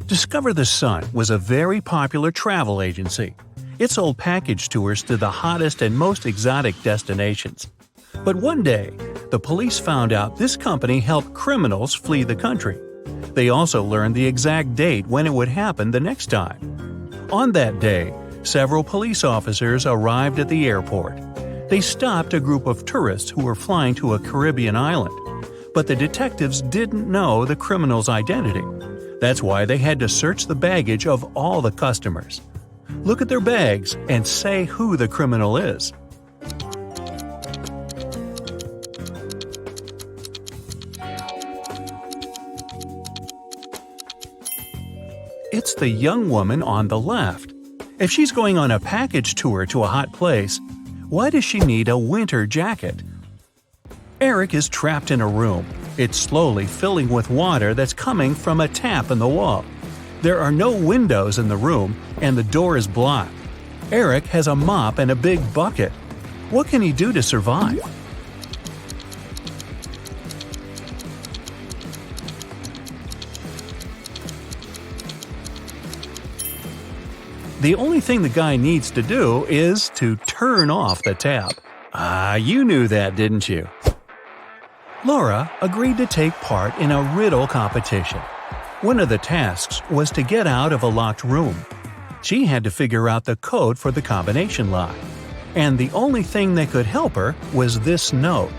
Discover the Sun was a very popular travel agency. It sold package tours to the hottest and most exotic destinations. But one day, the police found out this company helped criminals flee the country. They also learned the exact date when it would happen the next time. On that day, several police officers arrived at the airport. They stopped a group of tourists who were flying to a Caribbean island. But the detectives didn't know the criminal's identity. That's why they had to search the baggage of all the customers. Look at their bags and say who the criminal is. It's the young woman on the left. If she's going on a package tour to a hot place, why does she need a winter jacket? Eric is trapped in a room. It's slowly filling with water that's coming from a tap in the wall. There are no windows in the room, and the door is blocked. Eric has a mop and a big bucket. What can he do to survive? The only thing the guy needs to do is to turn off the tap. You knew that, didn't you? Laura agreed to take part in a riddle competition. One of the tasks was to get out of a locked room. She had to figure out the code for the combination lock. And the only thing that could help her was this note.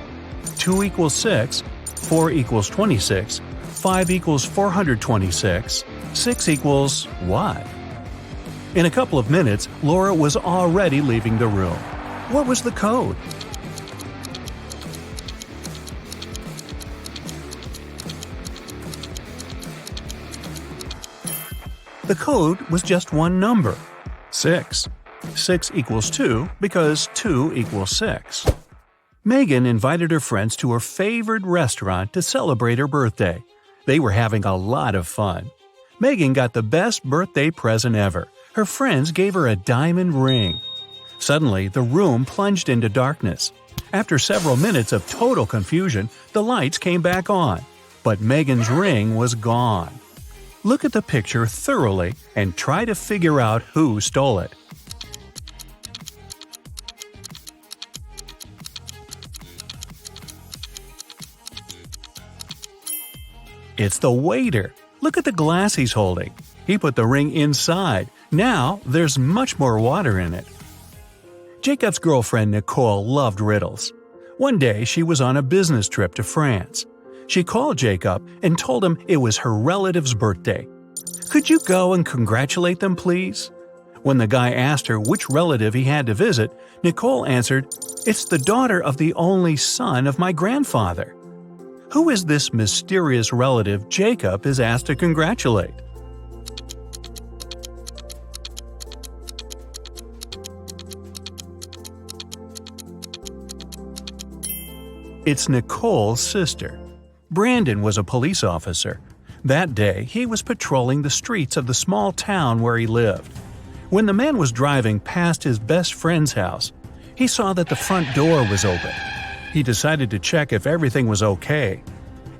2 equals 6, 4 equals 26, 5 equals 426, 6 equals what? In a couple of minutes, Laura was already leaving the room. What was the code? The code was just one number, 6. 6 equals 2 because 2 equals 6. Megan invited her friends to her favorite restaurant to celebrate her birthday. They were having a lot of fun. Megan got the best birthday present ever. Her friends gave her a diamond ring. Suddenly, the room plunged into darkness. After several minutes of total confusion, the lights came back on. But Megan's ring was gone. Look at the picture thoroughly and try to figure out who stole it. It's the waiter. Look at the glass he's holding. He put the ring inside. Now there's much more water in it. Jacob's girlfriend Nicole loved riddles. One day she was on a business trip to France. She called Jacob and told him it was her relative's birthday. "Could you go and congratulate them, please?" When the guy asked her which relative he had to visit, Nicole answered, "It's the daughter of the only son of my grandfather." Who is this mysterious relative Jacob is asked to congratulate? It's Nicole's sister. Brandon was a police officer. That day, he was patrolling the streets of the small town where he lived. When the man was driving past his best friend's house, he saw that the front door was open. He decided to check if everything was okay.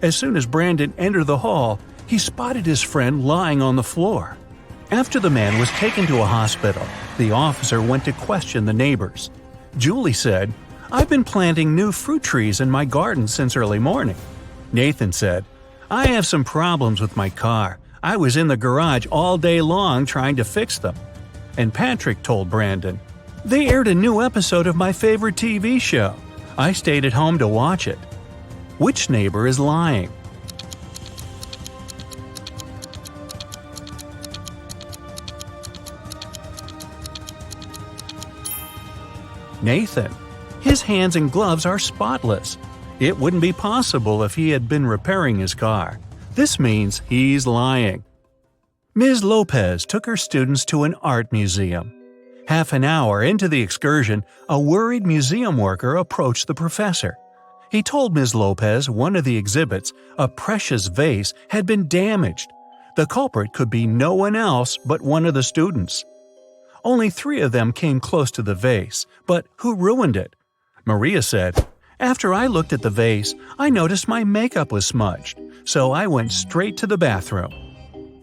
As soon as Brandon entered the hall, he spotted his friend lying on the floor. After the man was taken to a hospital, the officer went to question the neighbors. Julie said, "I've been planting new fruit trees in my garden since early morning." Nathan said, "I have some problems with my car. I was in the garage all day long trying to fix them." And Patrick told Brandon, "They aired a new episode of my favorite TV show. I stayed at home to watch it." Which neighbor is lying? Nathan. His hands and gloves are spotless. It wouldn't be possible if he had been repairing his car. This means he's lying. Ms. Lopez took her students to an art museum. Half an hour into the excursion, a worried museum worker approached the professor. He told Ms. Lopez one of the exhibits, a precious vase, had been damaged. The culprit could be no one else but one of the students. Only 3 of them came close to the vase, but who ruined it? Maria said, "After I looked at the vase, I noticed my makeup was smudged, so I went straight to the bathroom."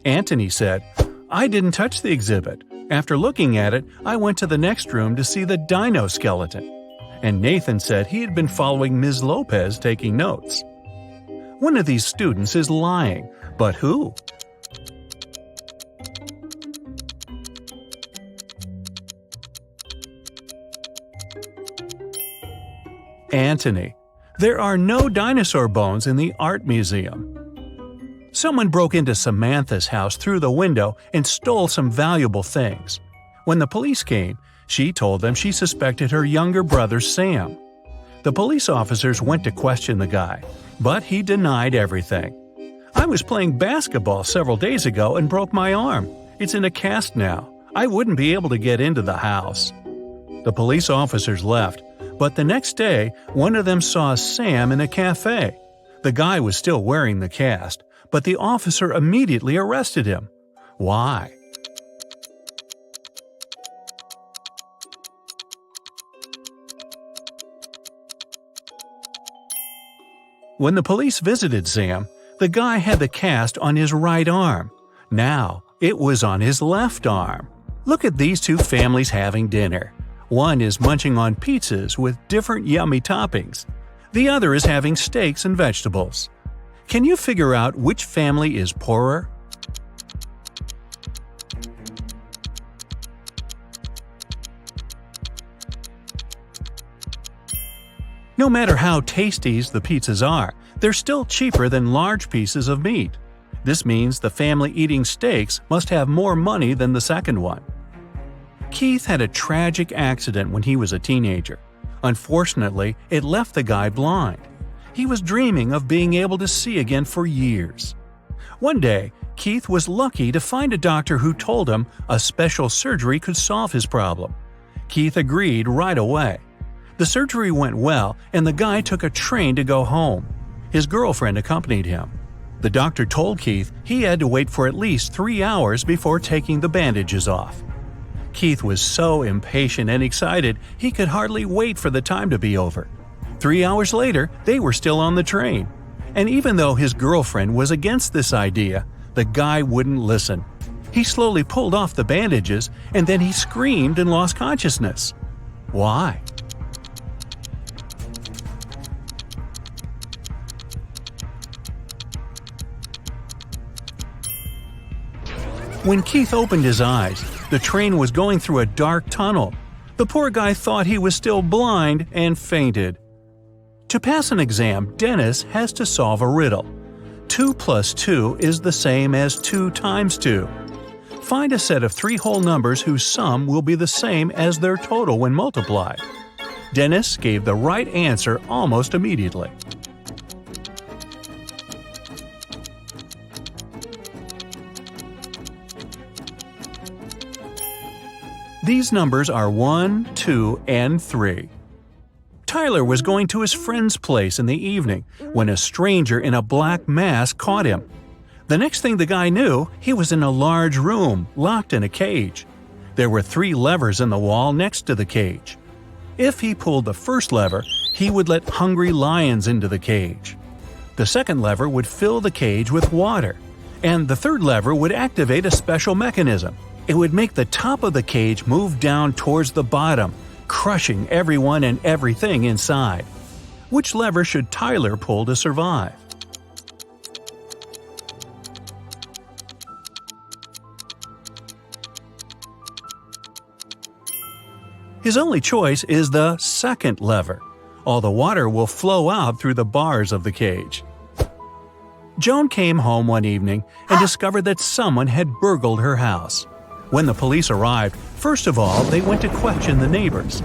Anthony said, "I didn't touch the exhibit. After looking at it, I went to the next room to see the dino skeleton." And Nathan said he had been following Ms. Lopez taking notes. One of these students is lying, but who? Anthony. There are no dinosaur bones in the art museum. Someone broke into Samantha's house through the window and stole some valuable things. When the police came, she told them she suspected her younger brother Sam. The police officers went to question the guy, but he denied everything. "I was playing basketball several days ago and broke my arm. It's in a cast now. I wouldn't be able to get into the house." The police officers left, but the next day, one of them saw Sam in a cafe. The guy was still wearing the cast, but the officer immediately arrested him. Why? When the police visited Sam, the guy had the cast on his right arm. Now, it was on his left arm. Look at these two families having dinner. One is munching on pizzas with different yummy toppings. The other is having steaks and vegetables. Can you figure out which family is poorer? No matter how tasty the pizzas are, they're still cheaper than large pieces of meat. This means the family eating steaks must have more money than the second one. Keith had a tragic accident when he was a teenager. Unfortunately, it left the guy blind. He was dreaming of being able to see again for years. One day, Keith was lucky to find a doctor who told him a special surgery could solve his problem. Keith agreed right away. The surgery went well, and the guy took a train to go home. His girlfriend accompanied him. The doctor told Keith he had to wait for at least 3 hours before taking the bandages off. Keith was so impatient and excited he could hardly wait for the time to be over. 3 hours later, they were still on the train. And even though his girlfriend was against this idea, the guy wouldn't listen. He slowly pulled off the bandages, and then he screamed and lost consciousness. Why? When Keith opened his eyes, the train was going through a dark tunnel. The poor guy thought he was still blind and fainted. To pass an exam, Dennis has to solve a riddle. 2 plus 2 is the same as 2 times 2. Find a set of 3 whole numbers whose sum will be the same as their total when multiplied. Dennis gave the right answer almost immediately. These numbers are 1, 2, and 3. Tyler was going to his friend's place in the evening when a stranger in a black mask caught him. The next thing the guy knew, he was in a large room, locked in a cage. There were 3 levers in the wall next to the cage. If he pulled the first lever, he would let hungry lions into the cage. The second lever would fill the cage with water, and the third lever would activate a special mechanism. It would make the top of the cage move down towards the bottom, crushing everyone and everything inside. Which lever should Tyler pull to survive? His only choice is the second lever. All the water will flow out through the bars of the cage. Joan came home one evening and discovered that someone had burgled her house. When the police arrived, first of all, they went to question the neighbors.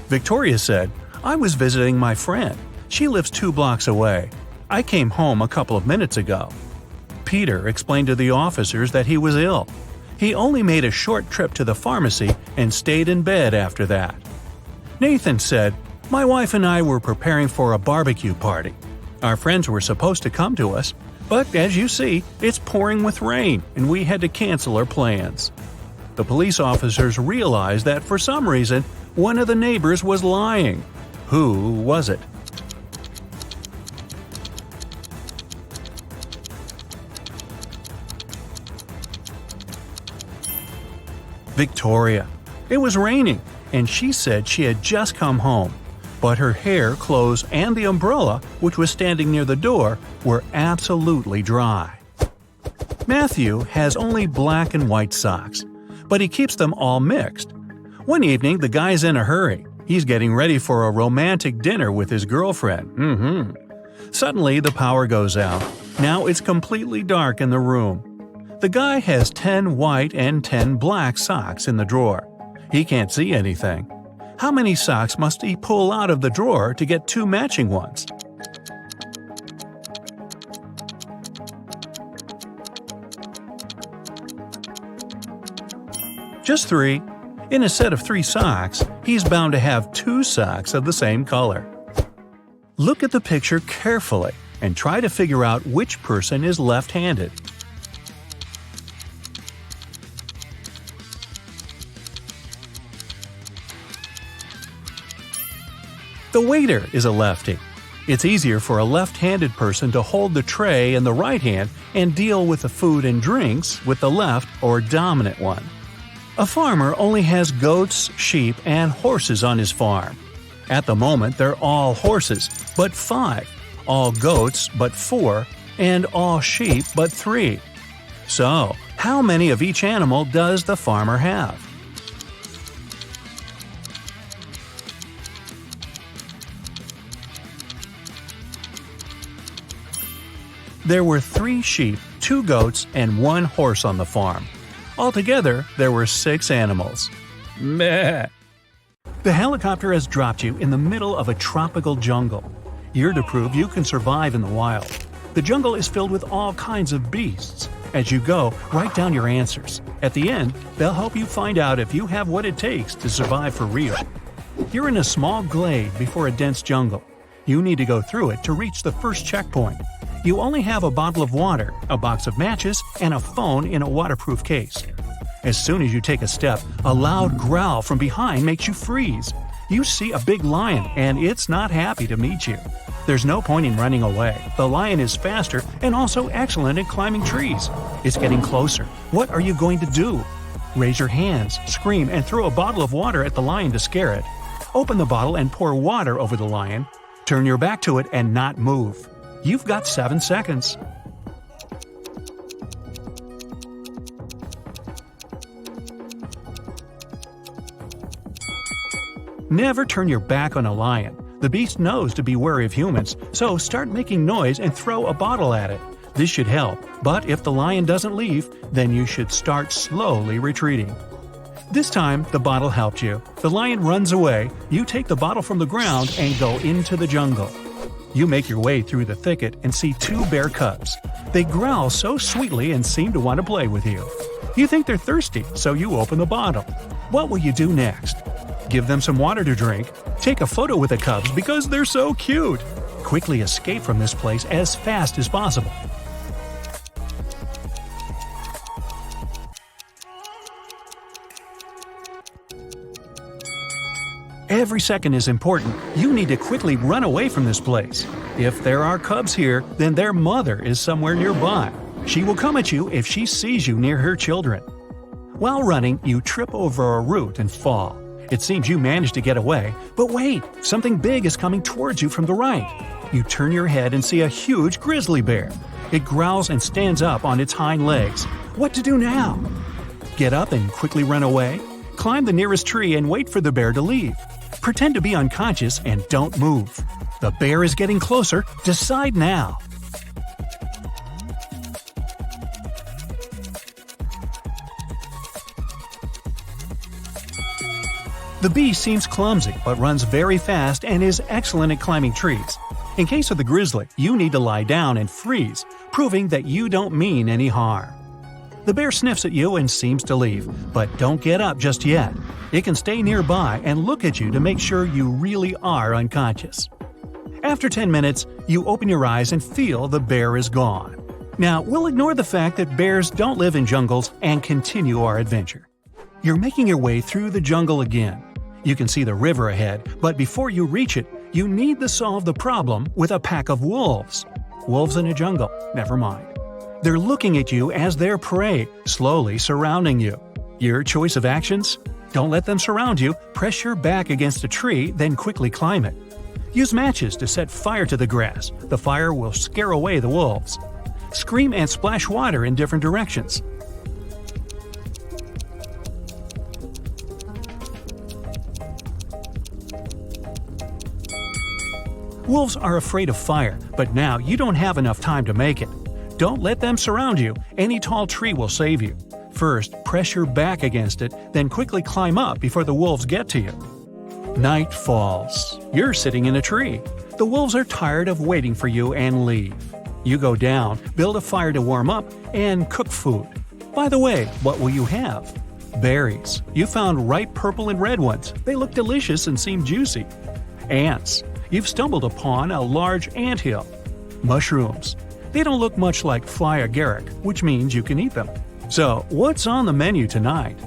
Victoria said, "I was visiting my friend. She lives 2 blocks away. I came home a couple of minutes ago." Peter explained to the officers that he was ill. He only made a short trip to the pharmacy and stayed in bed after that. Nathan said, "My wife and I were preparing for a barbecue party. Our friends were supposed to come to us, but as you see, it's pouring with rain and we had to cancel our plans." The police officers realized that for some reason, one of the neighbors was lying. Who was it? Victoria. It was raining, and she said she had just come home. But her hair, clothes, and the umbrella, which was standing near the door, were absolutely dry. Matthew has only black and white socks, but he keeps them all mixed. One evening, the guy's in a hurry. He's getting ready for a romantic dinner with his girlfriend. Suddenly, the power goes out. Now it's completely dark in the room. The guy has 10 white and 10 black socks in the drawer. He can't see anything. How many socks must he pull out of the drawer to get 2 matching ones? Just 3. In a set of 3 socks, he's bound to have 2 socks of the same color. Look at the picture carefully and try to figure out which person is left-handed. The waiter is a lefty. It's easier for a left-handed person to hold the tray in the right hand and deal with the food and drinks with the left or dominant one. A farmer only has goats, sheep, and horses on his farm. At the moment, they're all horses, but 5, all goats, but 4, and all sheep, but 3. So, how many of each animal does the farmer have? There were 3 sheep, 2 goats, and 1 horse on the farm. Altogether, there were 6 animals. Meh. The helicopter has dropped you in the middle of a tropical jungle. You're to prove you can survive in the wild. The jungle is filled with all kinds of beasts. As you go, write down your answers. At the end, they'll help you find out if you have what it takes to survive for real. You're in a small glade before a dense jungle. You need to go through it to reach the first checkpoint. You only have a bottle of water, a box of matches, and a phone in a waterproof case. As soon as you take a step, a loud growl from behind makes you freeze. You see a big lion, and it's not happy to meet you. There's no point in running away. The lion is faster and also excellent at climbing trees. It's getting closer. What are you going to do? Raise your hands, scream, and throw a bottle of water at the lion to scare it. Open the bottle and pour water over the lion. Turn your back to it and not move. You've got 7 seconds. Never turn your back on a lion. The beast knows to be wary of humans, so start making noise and throw a bottle at it. This should help, but if the lion doesn't leave, then you should start slowly retreating. This time, the bottle helped you. The lion runs away, you take the bottle from the ground and go into the jungle. You make your way through the thicket and see 2 bear cubs. They growl so sweetly and seem to want to play with you. You think they're thirsty, so you open the bottle. What will you do next? Give them some water to drink. Take a photo with the cubs because they're so cute. Quickly escape from this place as fast as possible. Every second is important. You need to quickly run away from this place. If there are cubs here, then their mother is somewhere nearby. She will come at you if she sees you near her children. While running, you trip over a root and fall. It seems you managed to get away, but wait, something big is coming towards you from the right. You turn your head and see a huge grizzly bear. It growls and stands up on its hind legs. What to do now? Get up and quickly run away? Climb the nearest tree and wait for the bear to leave. Pretend to be unconscious and don't move. The bear is getting closer. Decide now. The beast seems clumsy but runs very fast and is excellent at climbing trees. In case of the grizzly, you need to lie down and freeze, proving that you don't mean any harm. The bear sniffs at you and seems to leave, but don't get up just yet. It can stay nearby and look at you to make sure you really are unconscious. After 10 minutes, you open your eyes and feel the bear is gone. Now, we'll ignore the fact that bears don't live in jungles and continue our adventure. You're making your way through the jungle again. You can see the river ahead, but before you reach it, you need to solve the problem with a pack of wolves. Wolves in a jungle, never mind. They're looking at you as their prey, slowly surrounding you. Your choice of actions? Don't let them surround you, press your back against a tree, then quickly climb it. Use matches to set fire to the grass. The fire will scare away the wolves. Scream and splash water in different directions. Wolves are afraid of fire, but now you don't have enough time to make it. Don't let them surround you. Any tall tree will save you. First, press your back against it, then quickly climb up before the wolves get to you. Night falls. You're sitting in a tree. The wolves are tired of waiting for you and leave. You go down, build a fire to warm up, and cook food. By the way, what will you have? Berries. You found ripe purple and red ones. They look delicious and seem juicy. Ants. You've stumbled upon a large anthill. Mushrooms. They don't look much like fly agaric, which means you can eat them. So, what's on the menu tonight?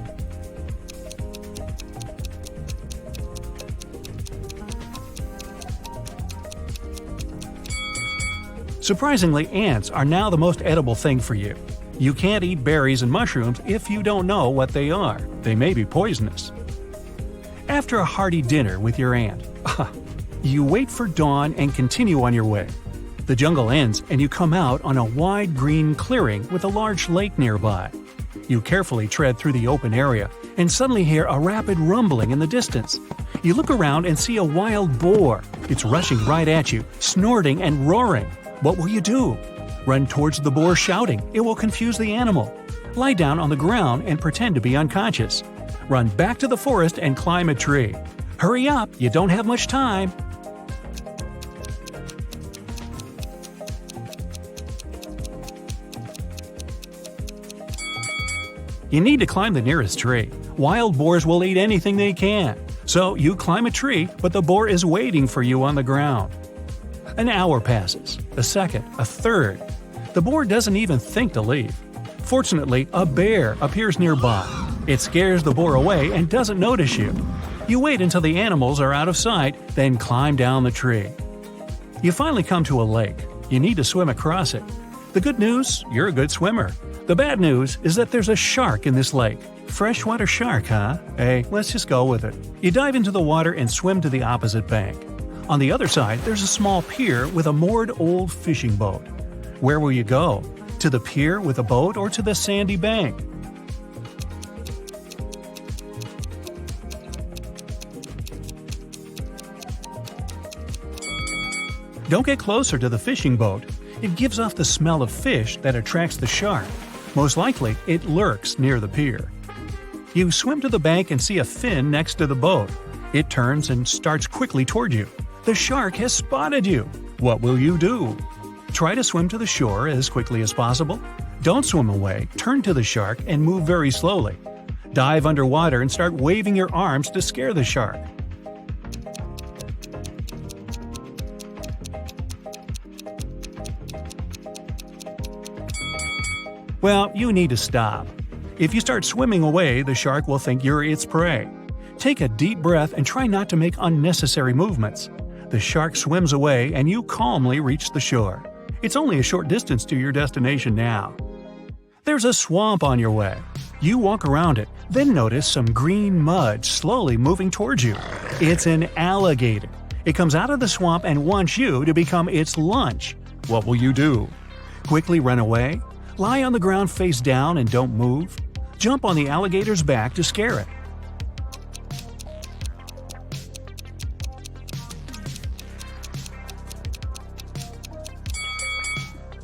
Surprisingly, ants are now the most edible thing for you. You can't eat berries and mushrooms if you don't know what they are. They may be poisonous. After a hearty dinner with your aunt, you wait for dawn and continue on your way. The jungle ends and you come out on a wide green clearing with a large lake nearby. You carefully tread through the open area and suddenly hear a rapid rumbling in the distance. You look around and see a wild boar. It's rushing right at you, snorting and roaring. What will you do? Run towards the boar shouting. It will confuse the animal. Lie down on the ground and pretend to be unconscious. Run back to the forest and climb a tree. Hurry up, you don't have much time. You need to climb the nearest tree. Wild boars will eat anything they can. So you climb a tree, but the boar is waiting for you on the ground. An hour passes, a second, a third. The boar doesn't even think to leave. Fortunately, a bear appears nearby. It scares the boar away and doesn't notice you. You wait until the animals are out of sight, then climb down the tree. You finally come to a lake. You need to swim across it. The good news, you're a good swimmer. The bad news is that there's a shark in this lake. Freshwater shark, huh? Hey, let's just go with it. You dive into the water and swim to the opposite bank. On the other side, there's a small pier with a moored old fishing boat. Where will you go? To the pier with a boat or to the sandy bank? Don't get closer to the fishing boat. It gives off the smell of fish that attracts the shark. Most likely, it lurks near the pier. You swim to the bank and see a fin next to the boat. It turns and starts quickly toward you. The shark has spotted you. What will you do? Try to swim to the shore as quickly as possible. Don't swim away, turn to the shark and move very slowly. Dive underwater and start waving your arms to scare the shark. Well, you need to stop. If you start swimming away, the shark will think you're its prey. Take a deep breath and try not to make unnecessary movements. The shark swims away and you calmly reach the shore. It's only a short distance to your destination now. There's a swamp on your way. You walk around it, then notice some green mud slowly moving towards you. It's an alligator. It comes out of the swamp and wants you to become its lunch. What will you do? Quickly run away? Lie on the ground face down and don't move? Jump on the alligator's back to scare it.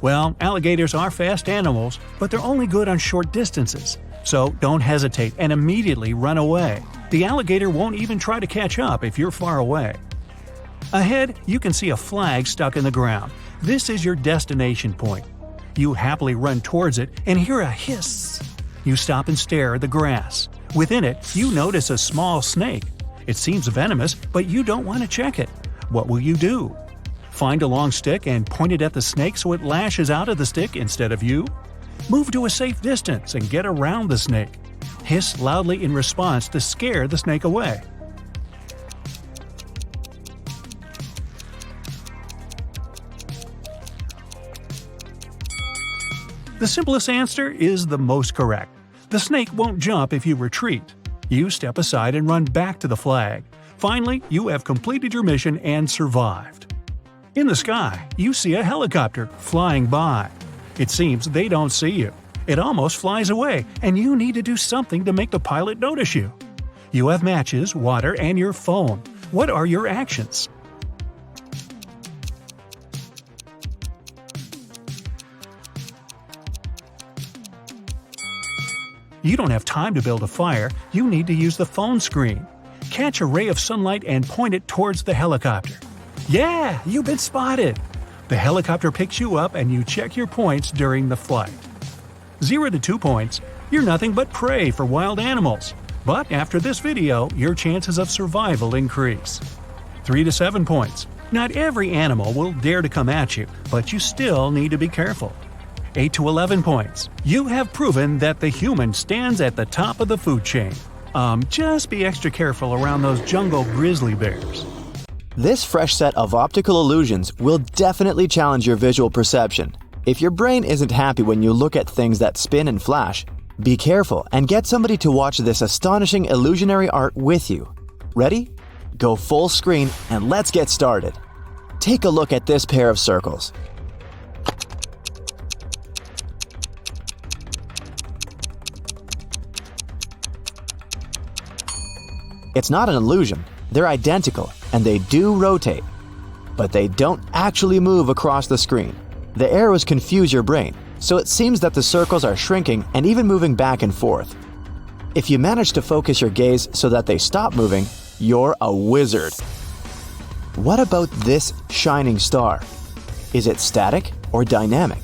Well, alligators are fast animals, but they're only good on short distances. So don't hesitate and immediately run away. The alligator won't even try to catch up if you're far away. Ahead, you can see a flag stuck in the ground. This is your destination point. You happily run towards it and hear a hiss. You stop and stare at the grass. Within it, you notice a small snake. It seems venomous, but you don't want to check it. What will you do? Find a long stick and point it at the snake so it lashes out of the stick instead of you? Move to a safe distance and get around the snake. Hiss loudly in response to scare the snake away. The simplest answer is the most correct. The snake won't jump if you retreat. You step aside and run back to the flag. Finally, you have completed your mission and survived. In the sky, you see a helicopter flying by. It seems they don't see you. It almost flies away, and you need to do something to make the pilot notice you. You have matches, water, and your phone. What are your actions? You don't have time to build a fire, you need to use the phone screen. Catch a ray of sunlight and point it towards the helicopter. Yeah, you've been spotted! The helicopter picks you up and you check your points during the flight. 0 to 2 points, you're nothing but prey for wild animals. But after this video, your chances of survival increase. 3 to 7 points, not every animal will dare to come at you, but you still need to be careful. 8 to 11 points. You have proven that the human stands at the top of the food chain. Just be extra careful around those jungle grizzly bears. This fresh set of optical illusions will definitely challenge your visual perception. If your brain isn't happy when you look at things that spin and flash, be careful and get somebody to watch this astonishing illusionary art with you. Ready? Go full screen and let's get started. Take a look at this pair of circles. It's not an illusion, they're identical, and they do rotate. But they don't actually move across the screen. The arrows confuse your brain, so it seems that the circles are shrinking and even moving back and forth. If you manage to focus your gaze so that they stop moving, you're a wizard. What about this shining star? Is it static or dynamic?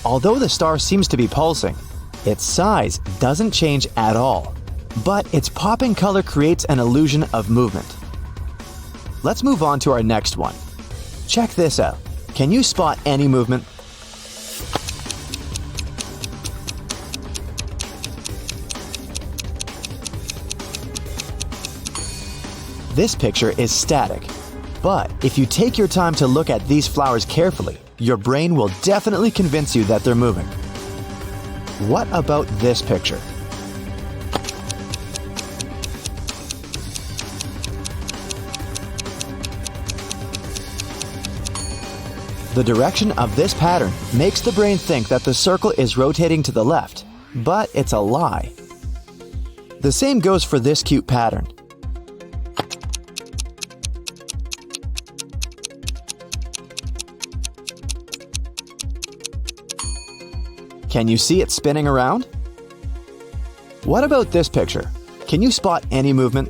Although the star seems to be pulsing, its size doesn't change at all, but its popping color creates an illusion of movement. Let's move on to our next one. Check this out. Can you spot any movement? This picture is static, but if you take your time to look at these flowers carefully, your brain will definitely convince you that they're moving. What about this picture? The direction of this pattern makes the brain think that the circle is rotating to the left, but it's a lie. The same goes for this cute pattern. Can you see it spinning around? What about this picture? Can you spot any movement?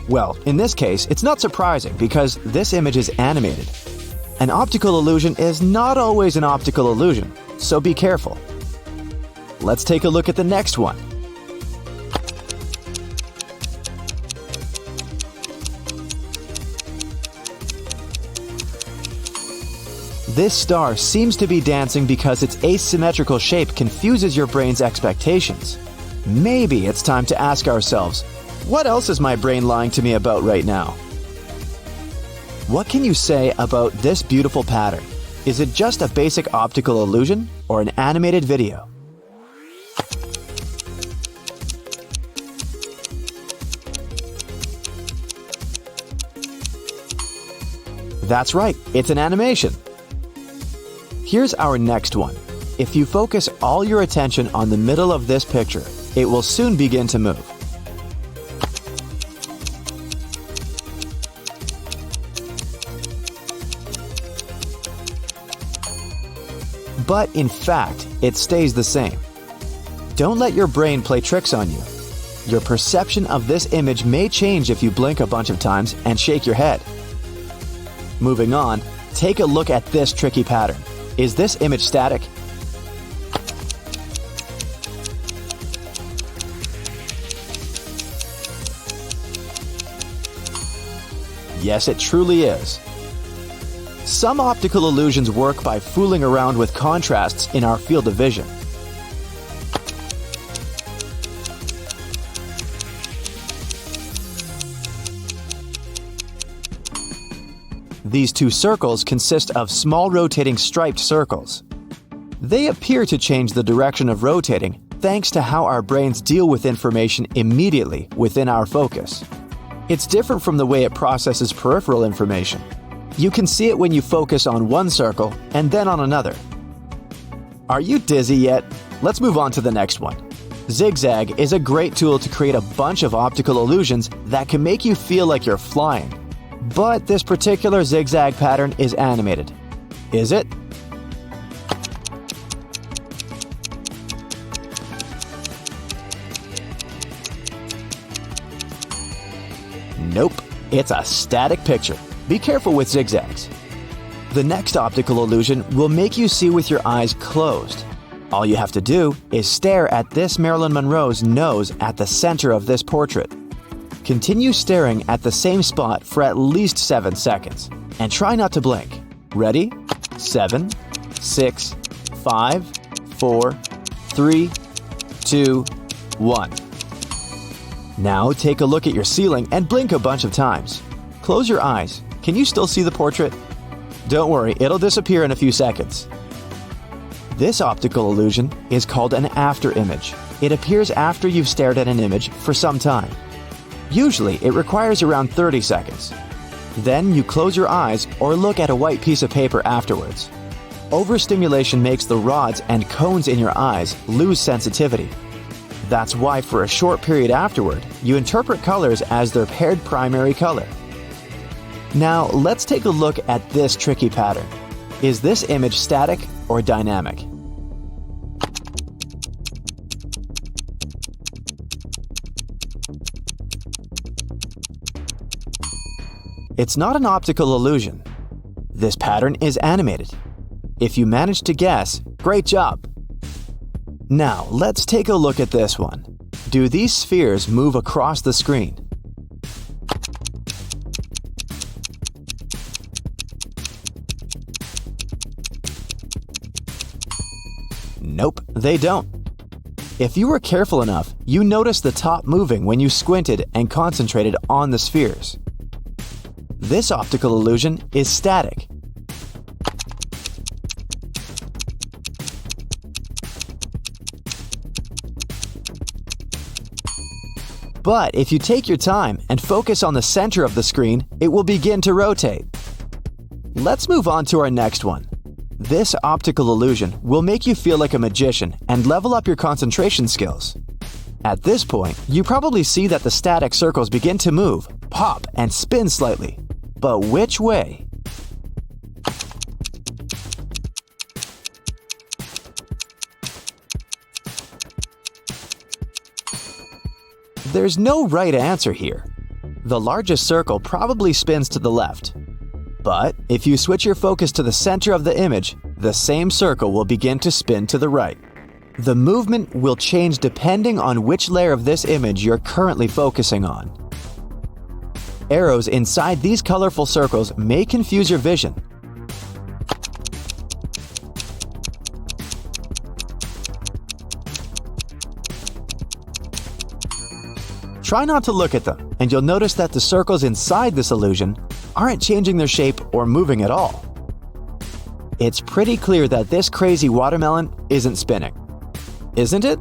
Well, in this case, it's not surprising because this image is animated. An optical illusion is not always an optical illusion, so be careful. Let's take a look at the next one. This star seems to be dancing because its asymmetrical shape confuses your brain's expectations. Maybe it's time to ask ourselves, what else is my brain lying to me about right now? What can you say about this beautiful pattern? Is it just a basic optical illusion or an animated video? That's right, it's an animation. Here's our next one. If you focus all your attention on the middle of this picture, it will soon begin to move. But in fact, it stays the same. Don't let your brain play tricks on you. Your perception of this image may change if you blink a bunch of times and shake your head. Moving on, take a look at this tricky pattern. Is this image static? Yes, it truly is. Some optical illusions work by fooling around with contrasts in our field of vision. These two circles consist of small rotating striped circles. They appear to change the direction of rotating thanks to how our brains deal with information immediately within our focus. It's different from the way it processes peripheral information. You can see it when you focus on one circle and then on another. Are you dizzy yet? Let's move on to the next one. Zigzag is a great tool to create a bunch of optical illusions that can make you feel like you're flying. But this particular zigzag pattern is animated. Is it? Nope, it's a static picture. Be careful with zigzags. The next optical illusion will make you see with your eyes closed. All you have to do is stare at this Marilyn Monroe's nose at the center of this portrait. Continue staring at the same spot for at least 7 seconds, and try not to blink. Ready? 7, 6, 5, 4, 3, 2, 1. Now take a look at your ceiling and blink a bunch of times. Close your eyes. Can you still see the portrait? Don't worry, it'll disappear in a few seconds. This optical illusion is called an after image. It appears after you've stared at an image for some time. Usually, it requires around 30 seconds. Then you close your eyes or look at a white piece of paper afterwards. Overstimulation makes the rods and cones in your eyes lose sensitivity. That's why for a short period afterward, you interpret colors as their paired primary color. Now, let's take a look at this tricky pattern. Is this image static or dynamic? It's not an optical illusion. This pattern is animated. If you managed to guess, great job! Now, let's take a look at this one. Do these spheres move across the screen? Nope, they don't. If you were careful enough, you noticed the top moving when you squinted and concentrated on the spheres. This optical illusion is static. But if you take your time and focus on the center of the screen, it will begin to rotate. Let's move on to our next one. This optical illusion will make you feel like a magician and level up your concentration skills. At this point, you probably see that the static circles begin to move, pop, and spin slightly. But which way? There's no right answer here. The largest circle probably spins to the left. But if you switch your focus to the center of the image, the same circle will begin to spin to the right. The movement will change depending on which layer of this image you're currently focusing on. Arrows inside these colorful circles may confuse your vision. Try not to look at them, and you'll notice that the circles inside this illusion aren't changing their shape or moving at all. It's pretty clear that this crazy watermelon isn't spinning, isn't it?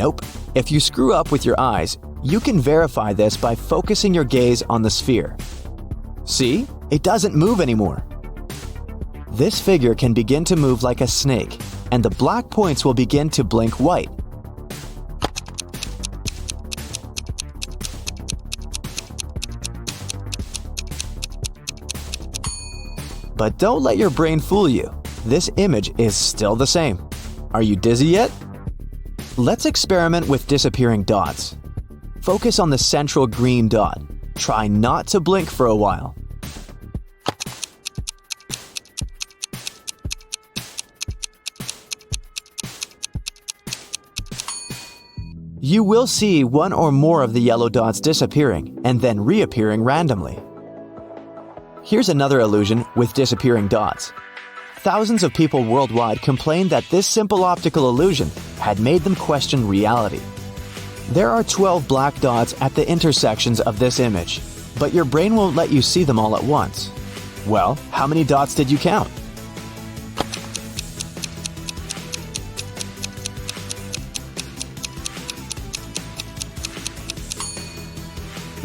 Nope. If you screw up with your eyes, you can verify this by focusing your gaze on the sphere. See? It doesn't move anymore. This figure can begin to move like a snake, and the black points will begin to blink white. But don't let your brain fool you. This image is still the same. Are you dizzy yet? Let's experiment with disappearing dots. Focus on the central green dot. Try not to blink for a while. You will see one or more of the yellow dots disappearing and then reappearing randomly. Here's another illusion with disappearing dots. thousands of people worldwide complained that this simple optical illusion had made them question reality. There are 12 black dots at the intersections of this image, but your brain won't let you see them all at once. Well, how many dots did you count?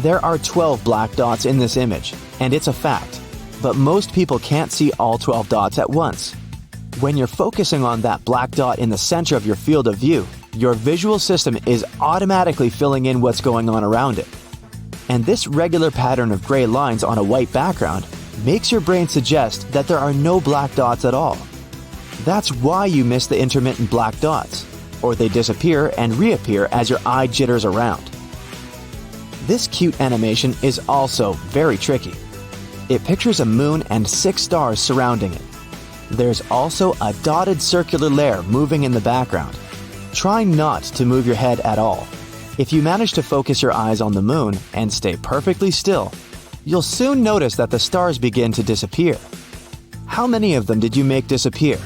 There are 12 black dots in this image, and it's a fact. But most people can't see all 12 dots at once. When you're focusing on that black dot in the center of your field of view, your visual system is automatically filling in what's going on around it. And this regular pattern of gray lines on a white background makes your brain suggest that there are no black dots at all. That's why you miss the intermittent black dots, or they disappear and reappear as your eye jitters around. This cute animation is also very tricky. It pictures a moon and 6 stars surrounding it. There's also a dotted circular layer moving in the background. Try not to move your head at all. If you manage to focus your eyes on the moon and stay perfectly still, you'll soon notice that the stars begin to disappear. How many of them did you make disappear?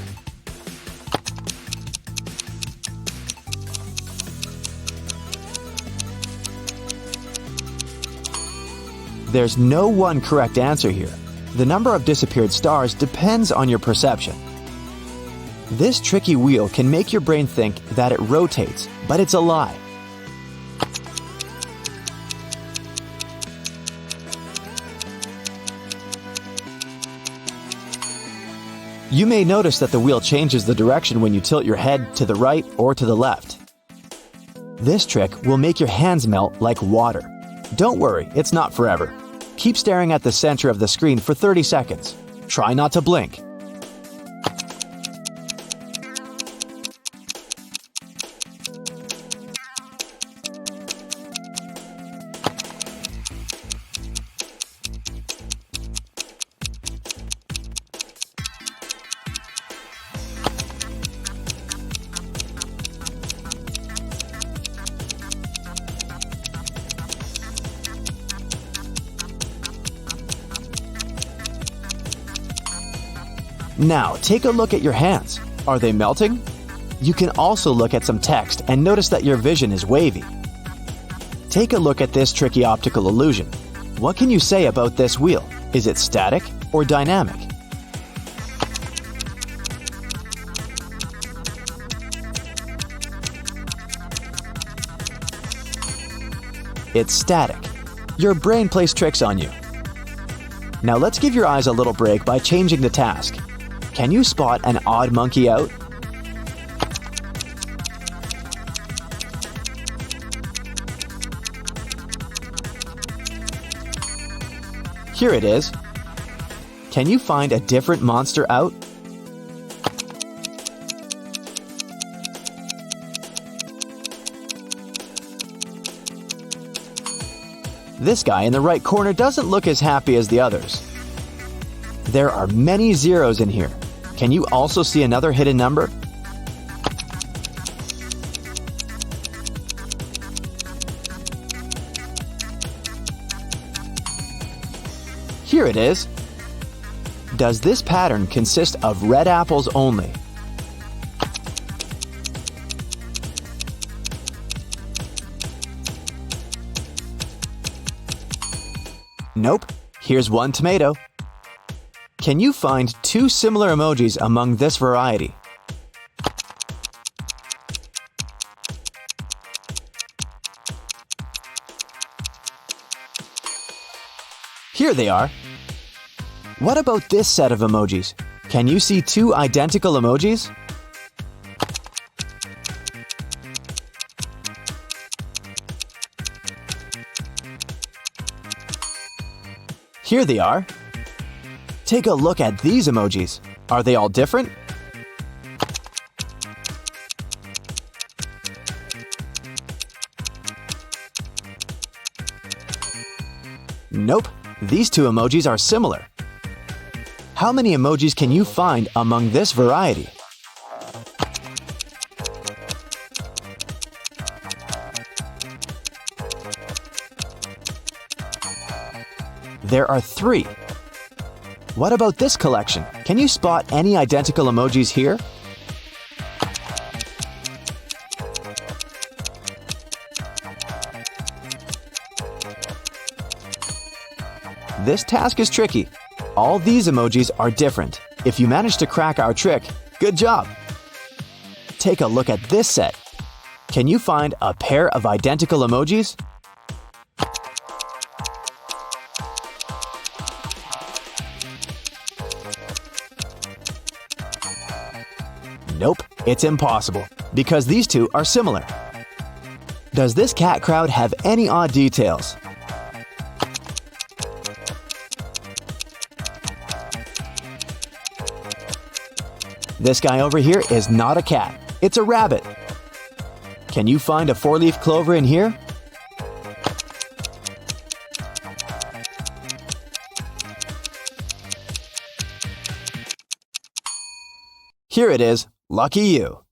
There's no one correct answer here. The number of disappeared stars depends on your perception. This tricky wheel can make your brain think that it rotates, but it's a lie. You may notice that the wheel changes the direction when you tilt your head to the right or to the left. This trick will make your hands melt like water. Don't worry, it's not forever. Keep staring at the center of the screen for 30 seconds. Try not to blink. Now, take a look at your hands. Are they melting? You can also look at some text and notice that your vision is wavy. Take a look at this tricky optical illusion. What can you say about this wheel? Is it static or dynamic? It's static. Your brain plays tricks on you. Now let's give your eyes a little break by changing the task. Can you spot an odd monkey out? Here it is. Can you find a different monster out? This guy in the right corner doesn't look as happy as the others. There are many zeros in here. Can you also see another hidden number? Here it is. Does this pattern consist of red apples only? Nope. Here's one tomato. Can you find 2 similar emojis among this variety? Here they are. What about this set of emojis? Can you see 2 identical emojis? Here they are. Take a look at these emojis. Are they all different? Nope, these 2 emojis are similar. How many emojis can you find among this variety? There are 3. What about this collection? Can you spot any identical emojis here? This task is tricky. All these emojis are different. If you manage to crack our trick, good job! Take a look at this set. Can you find a pair of identical emojis? Nope, it's impossible, because these two are similar. Does this cat crowd have any odd details? This guy over here is not a cat, it's a rabbit. Can you find a four-leaf clover in here? Here it is. Lucky you.